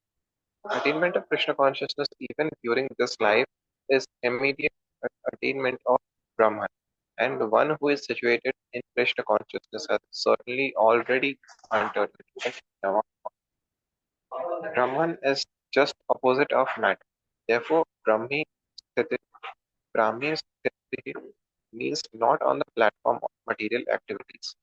Attainment of Krishna consciousness, even during this life, is immediate attainment of Brahman. and one who is situated in Krishna consciousness has certainly already entered into the Nirvana. Brahman is just opposite of matter. Therefore, Brahmi Sthiti means not on the platform of material activities.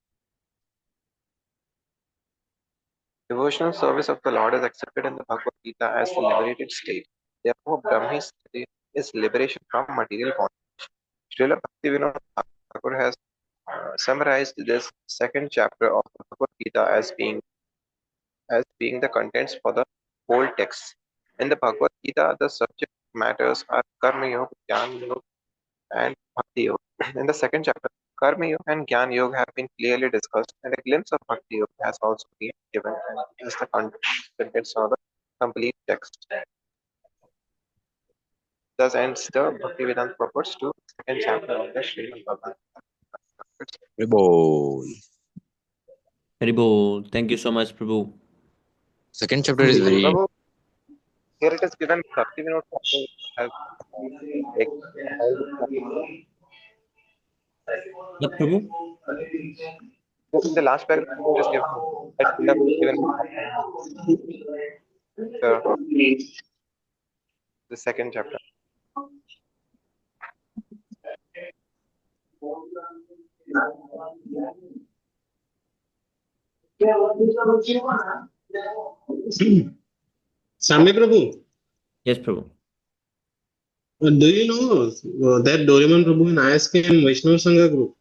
Devotional service of the Lord is accepted in the Bhagavad Gita as the liberated state. Therefore, Brahmi Sthiti is liberation from material bondage. Srila Bhaktivinoda Thakur has summarized this second chapter of the Bhagavad Gita as being the contents for the whole text. In the Bhagavad Gita, the subject matters are Karma Yoga, Jnana Yoga, and Bhakti Yoga. In the second chapter, Karma Yoga and Jnana Yoga have been clearly discussed, and a glimpse of Bhakti Yoga has also been given as the contents of the complete text. Thus ends the Bhaktivedanta purports to second chapter of the Srimad Bhagavatam. Prabhu. Haribol. Thank you so much, Prabhu. Second chapter is very Prabhu, here it is given Bhaktivinoda Thakur has explained all the What, Prabhu? in the last paragraph it is given that Srila Bhaktivinoda Thakur, the second chapter. Sami Prabhu, Yes, Prabhu. do you know that Doraemon Prabhu in ISK and Vaishnav Sangha group?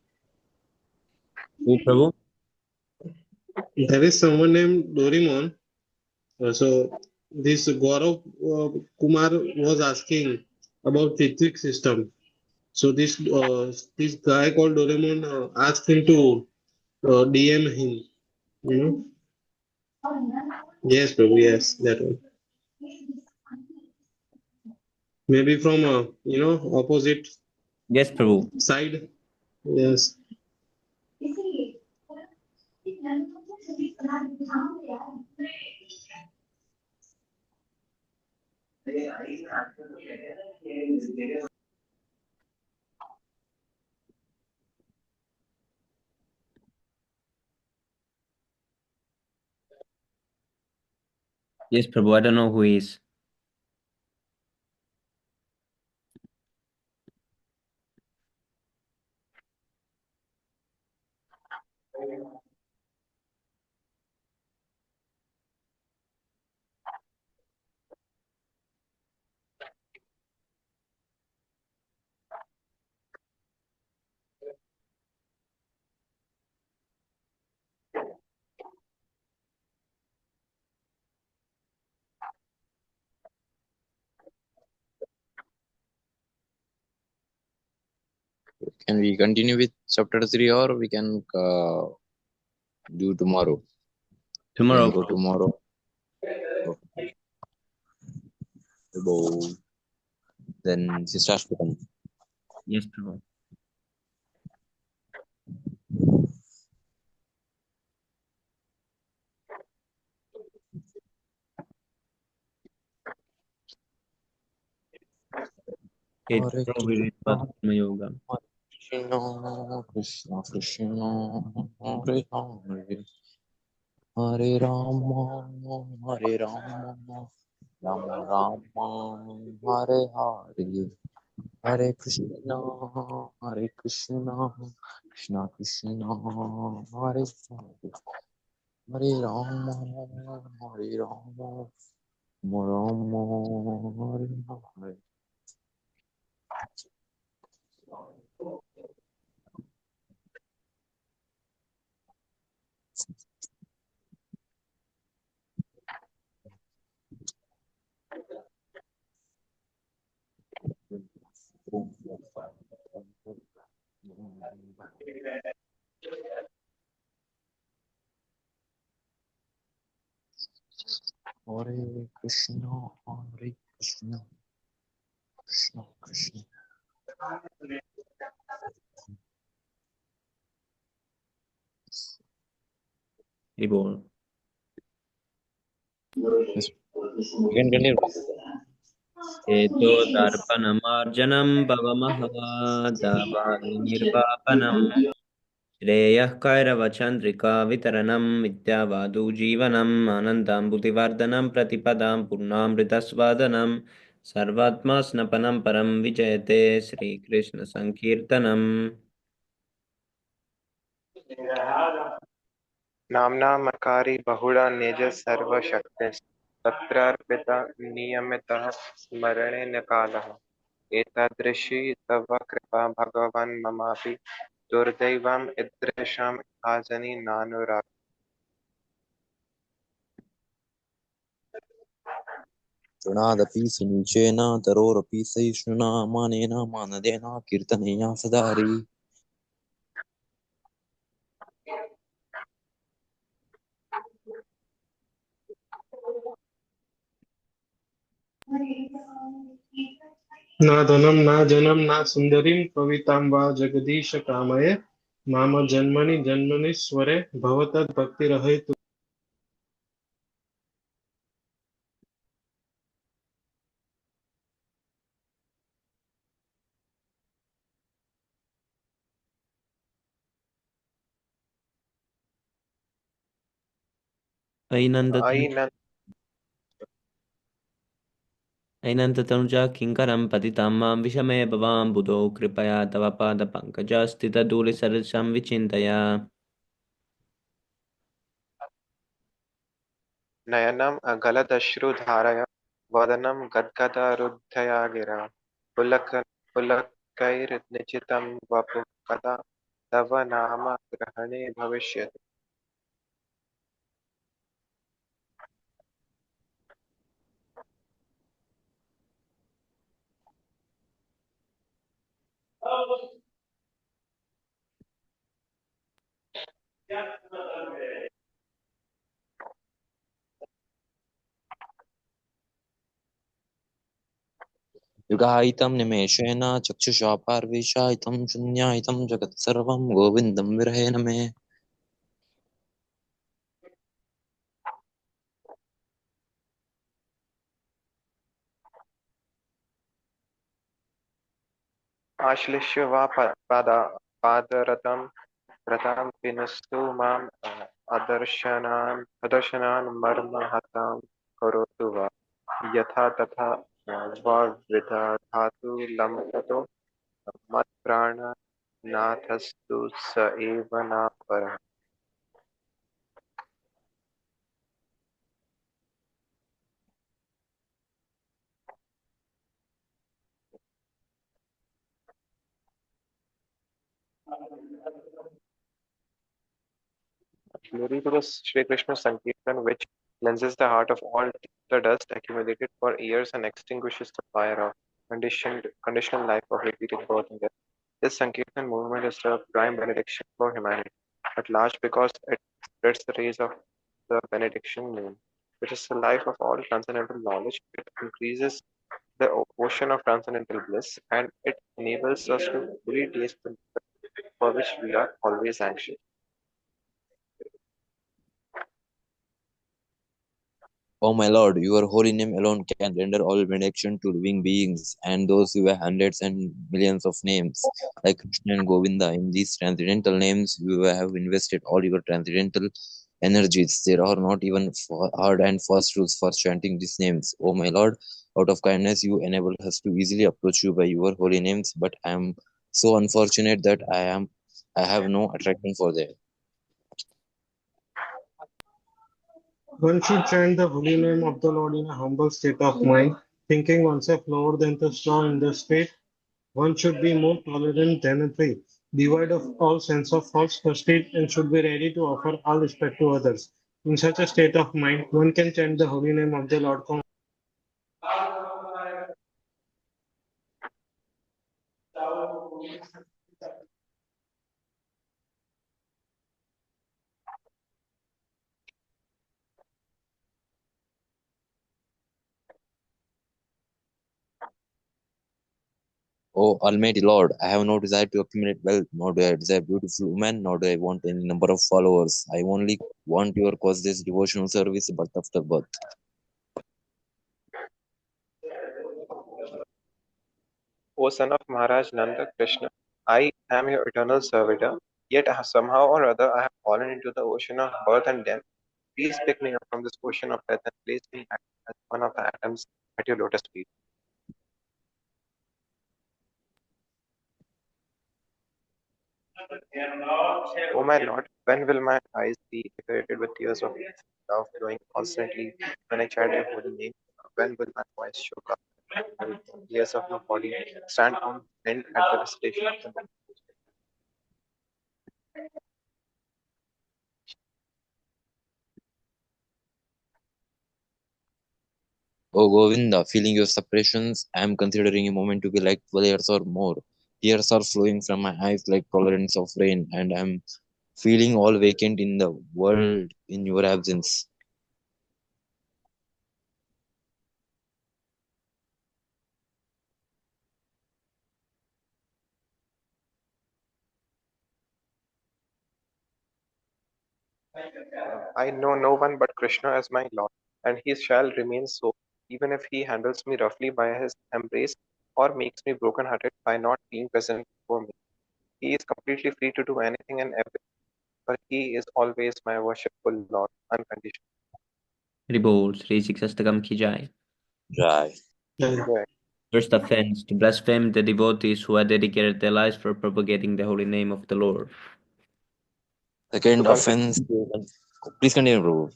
Who, Prabhu? There is someone named Doraemon. So this Gaurav Kumar was asking about Ritwik system. So this guy called Doraemon asked him to DM him. You know? Yes, Prabhu. Yes, that one. Maybe from opposite Yes, Prabhu. side. Yes. Yes, Prabhu. I don't know who he is. Can we continue with chapter 3 or we can do tomorrow? Tomorrow. We can go tomorrow. Okay. Prabhu. Then Sister Ashwin. Yes, Prabhu. Okay, Hare tomorrow we read about Karma Yoga. Krishna, Krishna Krishna, Hare Hare, Hare Rama, Hare Rama, Rama Rama, Hare Hare, Hare Krishna, Krishna Krishna, Hare Hare, Hare Rama, Hare Rama, Rama Hare Hare. Hare Krishna, Krishna Krishna. Haribol. Yes. You can continue. Eto darpanamarjanam bhavamahadavari nirvapanam Shreyah kairava chandrika vitaranam vidyavadu jivanam anandam buddhivardhanam pratipadam purnamritasvadanam sarvatma snapanam param vijayate Sri Krishna Sankirtanam. नाम्ना मकारी बहुड़ा निज सर्वशक्तिः तत्रार्पिता नियमितः स्मरणे न कालः एतादृशी तव कृपा भगवन् ममापि दुर्दैवम् ईदृशाम् भाजनी नानुराग तृणादपि सुनिचेन तरोरपि सहिष्णुना मानेन मानदेन कीर्तनेया सदा हरि न धनं न जनं न सुन्दरीं कवितां वा जगदीश कामये माम जन्मनि जन्मनीश्वरे भवतद्भक्तिरहैतु ऐनन्ततनुजा किङ्करं पतितं मां विषमे भवां बुधौ कृपया तव पादपङ्कजस्थितधूलिसदृशं विचिन्तय नयनम् गलदश्रुधारया वदनं गद्गदरुद्धया गिरा पुलकैर्निचितं वपुः कदा तव नाम ग्रहणे भविष्यति युगायितं निमेषेण चक्षुषा पार्वेशायितं शून्यायितं जगत्सर्वं गोविन्दं विरहेण मे आश्लिष्य वा पादरतं रतां पिनस्तु माम् अदर्शनान् मर्महतां करोतु वा यथा तथा वा विदधातु लम्पतो मत्प्राणनाथस्तु स एव न परः Glory to the Sri Krishna Sankirtan, which cleanses the heart of all the dust accumulated for years and extinguishes the fire of conditional life of repeated birth and death. This Sankirtan movement is the prime benediction for humanity at large because it spreads the rays of the benediction moon, which is the life of all transcendental knowledge. It increases the ocean of transcendental bliss and it enables us to fully taste the for which we are always anxious. O my Lord, your holy name alone can render all benediction to living beings and those who have hundreds and millions of names, like Krishna and Govinda. In these transcendental names, you have invested all your transcendental energies. There are not even hard and fast rules for chanting these names. O my Lord, out of kindness, you enable us to easily approach you by your holy names, but I am so unfortunate that I have no attraction for them. one should chant the holy name of the Lord in a humble state of mind, thinking oneself lower than the straw in the state. One should be more tolerant than a tree, devoid of all sense of false prestige, and should be ready to offer all respect to others. In such a state of mind, one can chant the holy name of the Lord. O Almighty Lord, I have no desire to accumulate wealth, nor do I desire beautiful women, nor do I want any number of followers. I only want your causeless devotional service birth after birth. O son of Maharaj Nanda Krishna, I am your eternal servitor, yet somehow or other I have fallen into the ocean of birth and death. Please pick me up from this ocean of death and place me back as one of the atoms at your lotus feet. O my Lord, when will my eyes be decorated with tears of love flowing constantly when I chant your holy name? When will my voice choke up? When will the hairs of my body stand on end at the recitation of the name? O Govinda, feeling your suppressions, I am considering a moment to be like 12 years or more. Tears are flowing from my eyes like torrents of rain, and I am feeling all vacant in the world in your absence. I know no one but Krishna as my Lord, and he shall remain so, even if he handles me roughly by his embrace or makes me broken-hearted by not being present before me. He is completely free to do anything and everything, for he is always my worshipful Lord, unconditional. Ribol, Sri Siksastakam ki jai. Jai. Jai. First offense, to blaspheme the devotees who had dedicated their lives for propagating the holy name of the Lord. Second To consider, offense, please continue, Prabhu.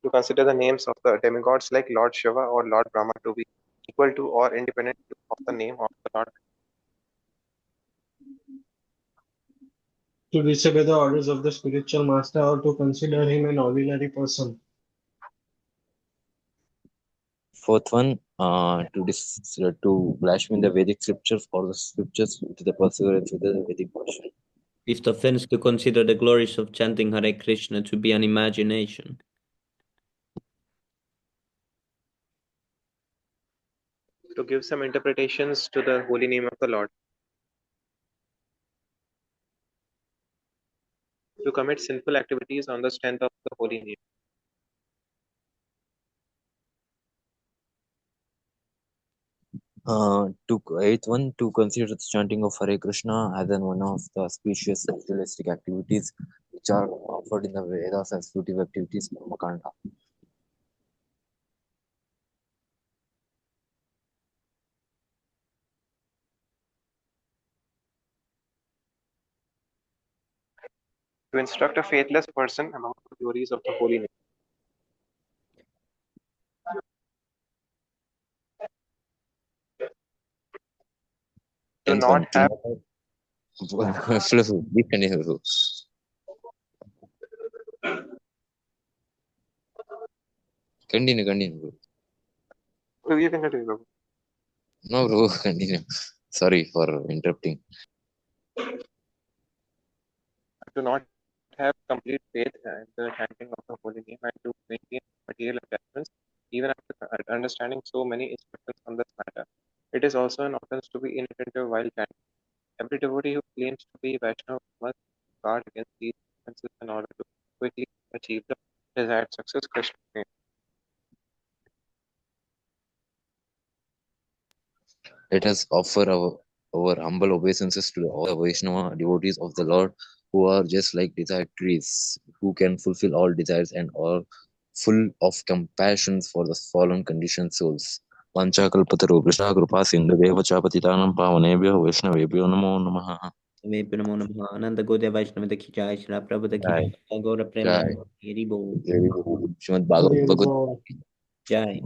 to consider the names of the demigods like Lord Shiva or Lord Brahma to be equal to or independent of the name of the Lord. To disobey the orders of the spiritual master or to consider him an ordinary person. Fourth one, to blaspheme the Vedic scriptures or the scriptures with the perseverance with the Vedic version. Fifth offense, to consider the glories of chanting Hare Krishna to be an imagination. To give some interpretations to the holy name of the Lord. To commit sinful activities on the strength of the holy name. Eighth one, to consider the chanting of Hare Krishna as one of the auspicious ritualistic activities which are offered in the Vedas as fruitive activities, Karmakanda. To instruct a faithless person about the glories of the holy name. To Tenth not one, have please continue. Continue, bro. you can continue. No, bro, continue. Sorry for interrupting. To not have complete faith in the chanting of the holy name and to maintain material attachments even after understanding so many instructions on this matter. It is also an offense to be inattentive while chanting. Every devotee who claims to be Vaishnava must guard against these offenses in order to quickly achieve the desired success. Krishna name. Let us offer our humble obeisances to all the Vaishnava devotees of the Lord who are just like desired trees, who can fulfill all desires and are full of compassion for the fallen conditioned souls. Vanchakalpataru Krishna Kripa Sindhu Devacha Patitanam Pavanebhyo Vaishnavebhyo Namo Namaha. Namo Namaha. Ananda Gaudiya Vaishnava Ki jai. Shri Prabhupada ki Jai. jai. Gaura Jai. Premanand. Ribol. Srimad Bhagavad Hare Krishna. Jai.